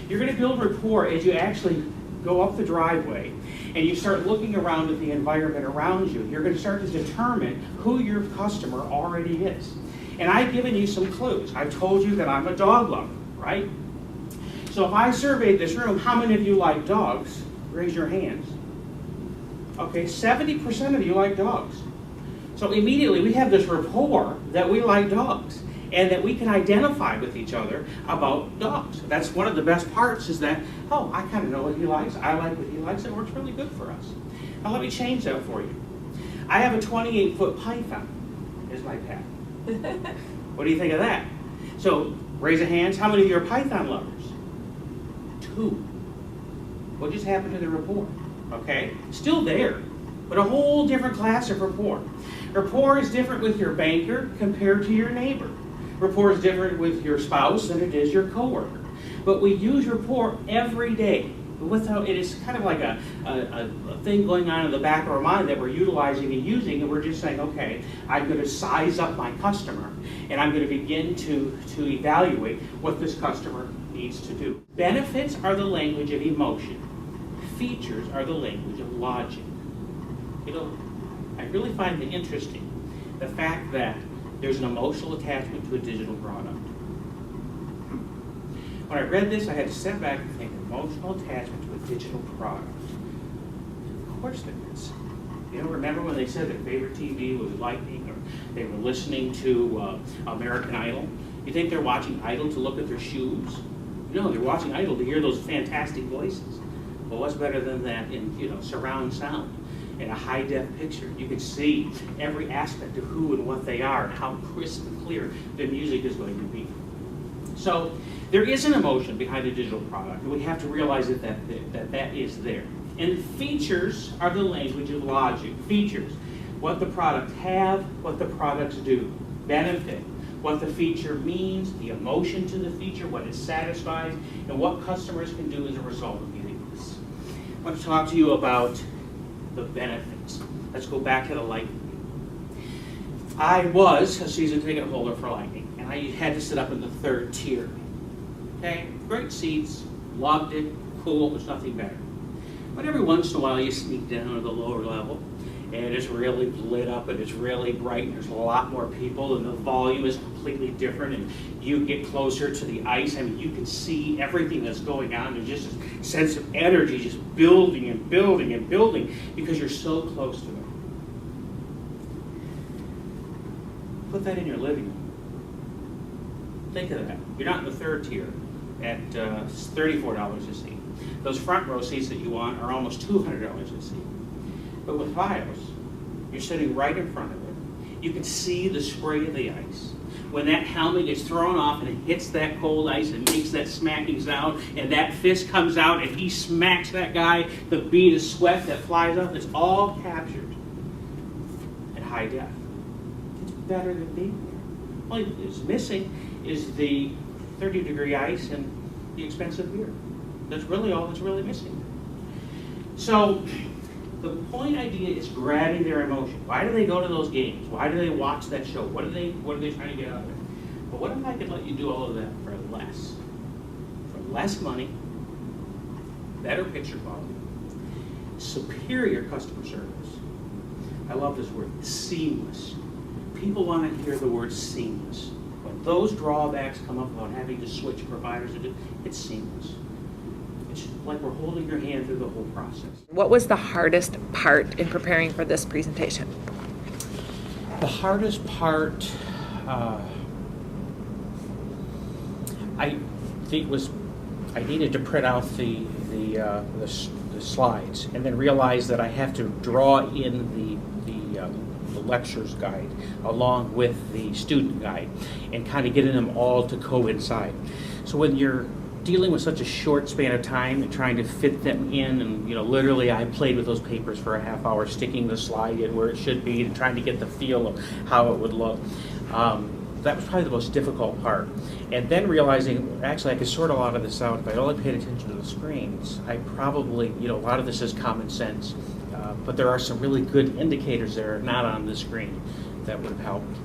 You're going to build rapport as you actually go up the driveway and you start looking around at the environment around you. You're going to start to determine who your customer already is. And I've given you some clues. I've told you that I'm a dog lover, right? So if I surveyed this room, how many of you like dogs? Raise your hands. Okay, 70% of you like dogs. So immediately we have this rapport that we like dogs and that we can identify with each other about dogs. That's one of the best parts, is that, oh, I kind of know what he likes, I like what he likes, it works really good for us. Now let me change that for you. I have a 28-foot python as my pet. What do you think of that? So raise your hands, how many of you are python lovers? 2. What just happened to the rapport? Okay, still there, but a whole different class of rapport. Rapport is different with your banker compared to your neighbor. Rapport is different with your spouse than it is your coworker. But we use rapport every day. It is kind of like a thing going on in the back of our mind that we're utilizing and using, and we're just saying, okay, I'm going to size up my customer, and I'm going to begin to evaluate what this customer needs to do. Benefits are the language of emotion. Features are the language of logic. I really find it interesting, the fact that there's an emotional attachment to a digital product. When I read this, I had to step back and think, emotional attachment to a digital product. Of course there is. Remember when they said their favorite TV was Lightning, or they were listening to American Idol? You think they're watching Idol to look at their shoes? No, they're watching Idol to hear those fantastic voices. Well, what's better than that in surround sound? In a high-def picture, you can see every aspect of who and what they are and how crisp and clear the music is going to be. So there is an emotion behind a digital product, and we have to realize that is there. And features are the language of logic. Features, what the product have, what the products do. Benefit, what the feature means, the emotion to the feature, what it satisfies, and what customers can do as a result of getting this. I want to talk to you about the benefits. Let's go back to the Lightning. I was a season ticket holder for Lightning, and I had to sit up in the 3rd tier. Okay, great seats, loved it, cool, there's nothing better. But every once in a while you sneak down to the lower level, and it's really lit up, and it's really bright, and there's a lot more people, and the volume is completely different, and you get closer to the ice. I mean, you can see everything that's going on. There's just a sense of energy just building and building and building because you're so close to it. Put that in your living room. Think of that. You're not in the 3rd tier at $34 a seat. Those front row seats that you want are almost $200 a seat. But with Fios, you're sitting right in front of it. You can see the spray of the ice. When that helmet is thrown off and it hits that cold ice and makes that smacking sound, and that fist comes out and he smacks that guy, the bead of sweat that flies up, it's all captured at high def. It's better than being there. All it's missing is the 30-degree ice and the expensive beer. That's really all that's really missing. So the point idea is grabbing their emotion. Why do they go to those games? Why do they watch that show? What are they trying to get out of it? But what if I could let you do all of that for less? For less money, better picture quality, superior customer service. I love this word, seamless. People want to hear the word seamless. When those drawbacks come up about having to switch providers, it's seamless. It's like we're holding your hand through the whole process. What was the hardest part in preparing for this presentation? The hardest part, I think, was I needed to print out the slides and then realize that I have to draw in the lectures guide along with the student guide and kind of getting them all to coincide. So when you're dealing with such a short span of time and trying to fit them in, and literally I played with those papers for a half hour, sticking the slide in where it should be and trying to get the feel of how it would look. That was probably the most difficult part. And then realizing, actually I could sort a lot of this out if I only paid attention to the screens. I probably, a lot of this is common sense, but there are some really good indicators that are not on the screen that would have helped.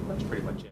That's pretty much it.